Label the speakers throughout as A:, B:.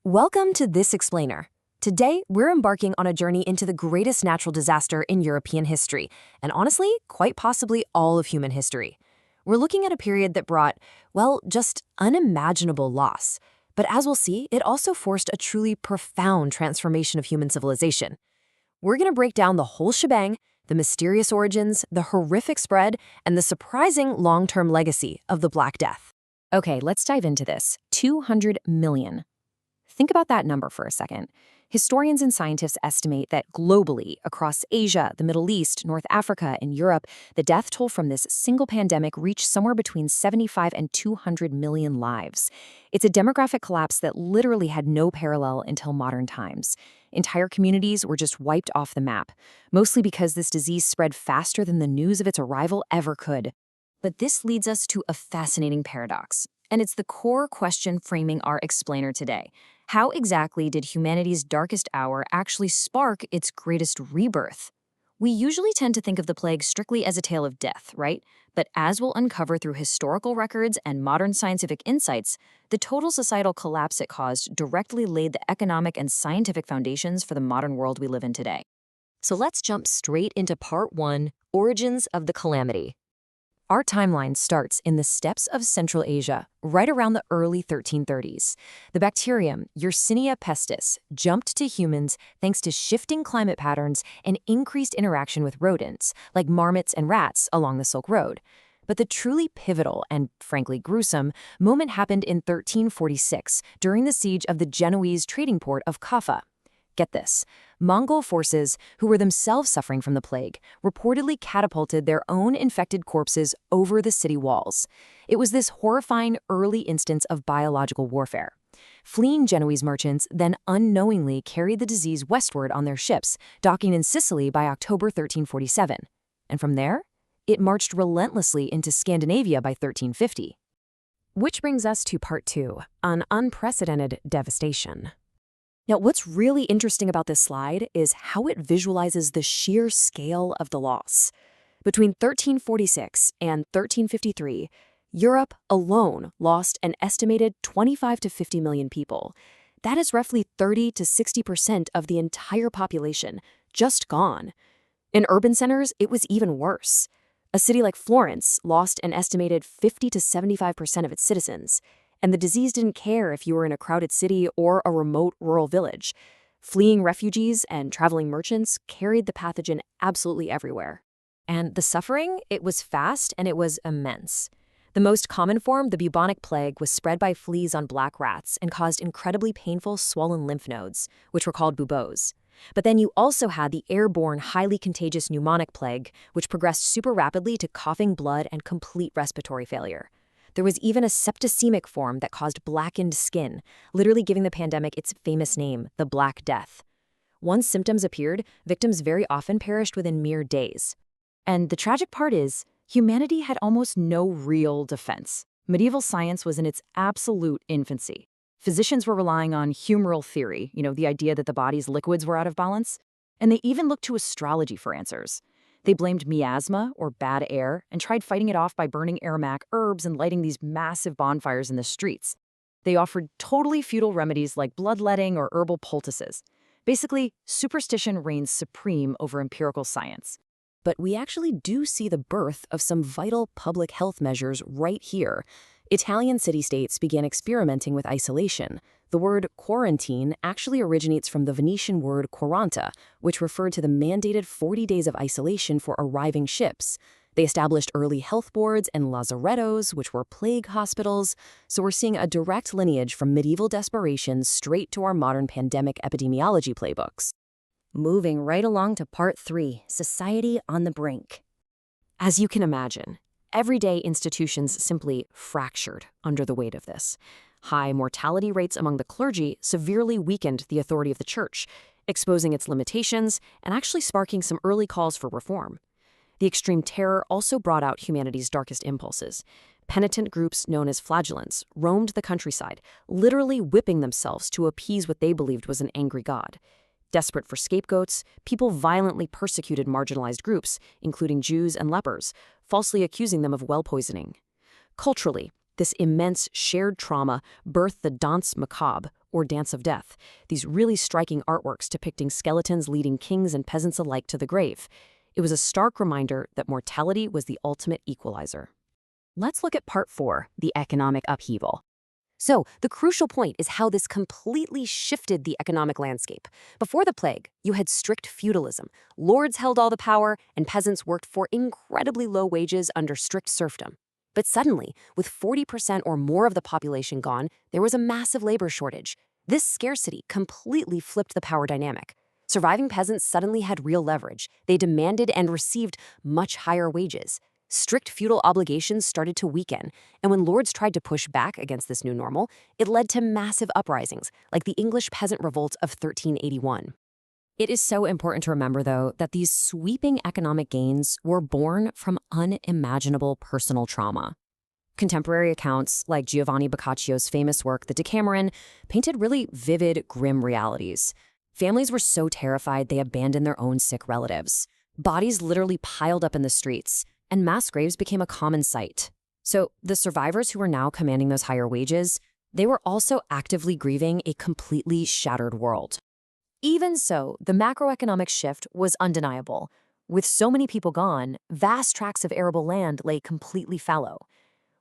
A: Welcome to This Explainer. Today, we're embarking on a journey into the greatest natural disaster in European history, and honestly, quite possibly all of human history. We're looking at a period that brought, well, just unimaginable loss. But as we'll see, it also forced a truly profound transformation of human civilization. We're going to break down the whole shebang, the mysterious origins, the horrific spread, and the surprising long-term legacy of the Black Death. Okay, let's dive into this. 200 million. Think about that number for a second. Historians and scientists estimate that globally, across Asia, the Middle East, North Africa, and Europe, the death toll from this single pandemic reached somewhere between 75 and 200 million lives. It's a demographic collapse that literally had no parallel until modern times. Entire communities were just wiped off the map, mostly because this disease spread faster than the news of its arrival ever could. But this leads us to a fascinating paradox, and it's the core question framing our explainer today. How exactly did humanity's darkest hour actually spark its greatest rebirth? We usually tend to think of the plague strictly as a tale of death, right? But as we'll uncover through historical records and modern scientific insights, the total societal collapse it caused directly laid the economic and scientific foundations for the modern world we live in today. So let's jump straight into part 1, Origins of the Calamity. Our timeline starts in the steppes of Central Asia, right around the early 1330s. The bacterium Yersinia pestis jumped to humans thanks to shifting climate patterns and increased interaction with rodents, like marmots and rats along the Silk Road. But the truly pivotal and, frankly, gruesome moment happened in 1346 during the siege of the Genoese trading port of Kaffa. Get this, Mongol forces, who were themselves suffering from the plague, reportedly catapulted their own infected corpses over the city walls. It was this horrifying early instance of biological warfare. Fleeing Genoese merchants then unknowingly carried the disease westward on their ships, docking in Sicily by October 1347. And from there, it marched relentlessly into Scandinavia by 1350. Which brings us to part 2, an unprecedented devastation. Now, what's really interesting about this slide is how it visualizes the sheer scale of the loss. Between 1346 and 1353, Europe alone lost an estimated 25 to 50 million people. That is roughly 30 to 60% of the entire population, just gone. In urban centers, it was even worse. A city like Florence lost an estimated 50 to 75% of its citizens. And the disease didn't care if you were in a crowded city or a remote rural village. Fleeing refugees and traveling merchants carried the pathogen absolutely everywhere. And the suffering, it was fast and it was immense. The most common form, the bubonic plague, was spread by fleas on black rats and caused incredibly painful swollen lymph nodes, which were called buboes. But then you also had the airborne, highly contagious pneumonic plague, which progressed super rapidly to coughing blood and complete respiratory failure. There was even a septicemic form that caused blackened skin, literally giving the pandemic its famous name, the Black Death. Once symptoms appeared, victims very often perished within mere days. And the tragic part is, humanity had almost no real defense. Medieval science was in its absolute infancy. Physicians were relying on humoral theory, the idea that the body's liquids were out of balance, and they even looked to astrology for answers. They blamed miasma, or bad air, and tried fighting it off by burning aromatic herbs and lighting these massive bonfires in the streets. They offered totally futile remedies like bloodletting or herbal poultices. Basically, superstition reigns supreme over empirical science. But we actually do see the birth of some vital public health measures right here. Italian city-states began experimenting with isolation. The word quarantine actually originates from the Venetian word quaranta, which referred to the mandated 40 days of isolation for arriving ships. They established early health boards and lazarettos, which were plague hospitals. So we're seeing a direct lineage from medieval desperation straight to our modern pandemic epidemiology playbooks. Moving right along to part 3, Society on the Brink. As you can imagine, everyday institutions simply fractured under the weight of this. High mortality rates among the clergy severely weakened the authority of the church, exposing its limitations and actually sparking some early calls for reform. The extreme terror also brought out humanity's darkest impulses. Penitent groups known as flagellants roamed the countryside, literally whipping themselves to appease what they believed was an angry god. Desperate for scapegoats, people violently persecuted marginalized groups, including Jews and lepers, falsely accusing them of well poisoning. Culturally, this immense shared trauma birthed the danse macabre, or Dance of Death, these really striking artworks depicting skeletons leading kings and peasants alike to the grave. It was a stark reminder that mortality was the ultimate equalizer. Let's look at part 4, the economic upheaval. So, the crucial point is how this completely shifted the economic landscape. Before the plague, you had strict feudalism. Lords held all the power, and peasants worked for incredibly low wages under strict serfdom. But suddenly, with 40% or more of the population gone, there was a massive labor shortage. This scarcity completely flipped the power dynamic. Surviving peasants suddenly had real leverage. They demanded and received much higher wages. Strict feudal obligations started to weaken, and when lords tried to push back against this new normal, it led to massive uprisings, like the English peasant revolt of 1381. It is so important to remember, though, that these sweeping economic gains were born from unimaginable personal trauma. Contemporary accounts, like Giovanni Boccaccio's famous work, The Decameron, painted really vivid, grim realities. Families were so terrified they abandoned their own sick relatives. Bodies literally piled up in the streets, and mass graves became a common sight. So the survivors who were now commanding those higher wages, they were also actively grieving a completely shattered world. Even so, the macroeconomic shift was undeniable. With so many people gone, vast tracts of arable land lay completely fallow.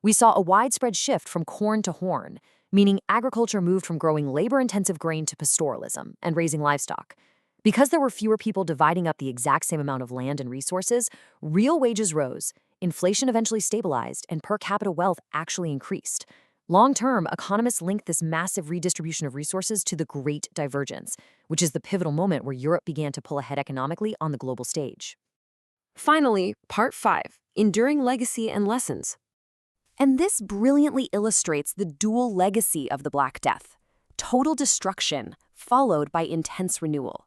A: We saw a widespread shift from corn to horn, meaning agriculture moved from growing labor-intensive grain to pastoralism and raising livestock. Because there were fewer people dividing up the exact same amount of land and resources, real wages rose, inflation eventually stabilized, and per capita wealth actually increased. Long-term, economists linked this massive redistribution of resources to the Great Divergence, which is the pivotal moment where Europe began to pull ahead economically on the global stage. Finally, part 5, Enduring Legacy and Lessons. And this brilliantly illustrates the dual legacy of the Black Death: total destruction, followed by intense renewal.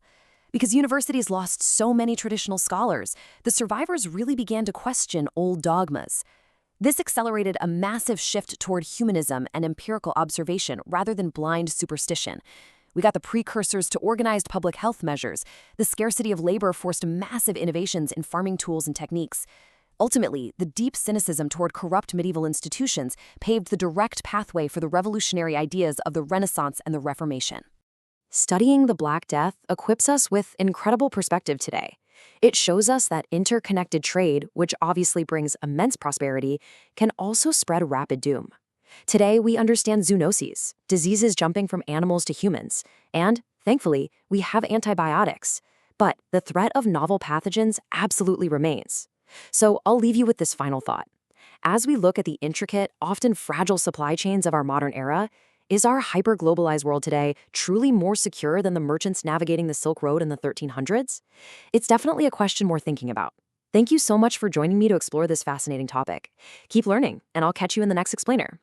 A: Because universities lost so many traditional scholars, the survivors really began to question old dogmas. This accelerated a massive shift toward humanism and empirical observation rather than blind superstition. We got the precursors to organized public health measures. The scarcity of labor forced massive innovations in farming tools and techniques. Ultimately, the deep cynicism toward corrupt medieval institutions paved the direct pathway for the revolutionary ideas of the Renaissance and the Reformation. Studying the Black Death equips us with incredible perspective today. It shows us that interconnected trade, which obviously brings immense prosperity, can also spread rapid doom. Today, we understand zoonoses, diseases jumping from animals to humans, and, thankfully, we have antibiotics. But the threat of novel pathogens absolutely remains. So I'll leave you with this final thought. As we look at the intricate, often fragile supply chains of our modern era, is our hyper-globalized world today truly more secure than the merchants navigating the Silk Road in the 1300s? It's definitely a question worth thinking about. Thank you so much for joining me to explore this fascinating topic. Keep learning, and I'll catch you in the next explainer.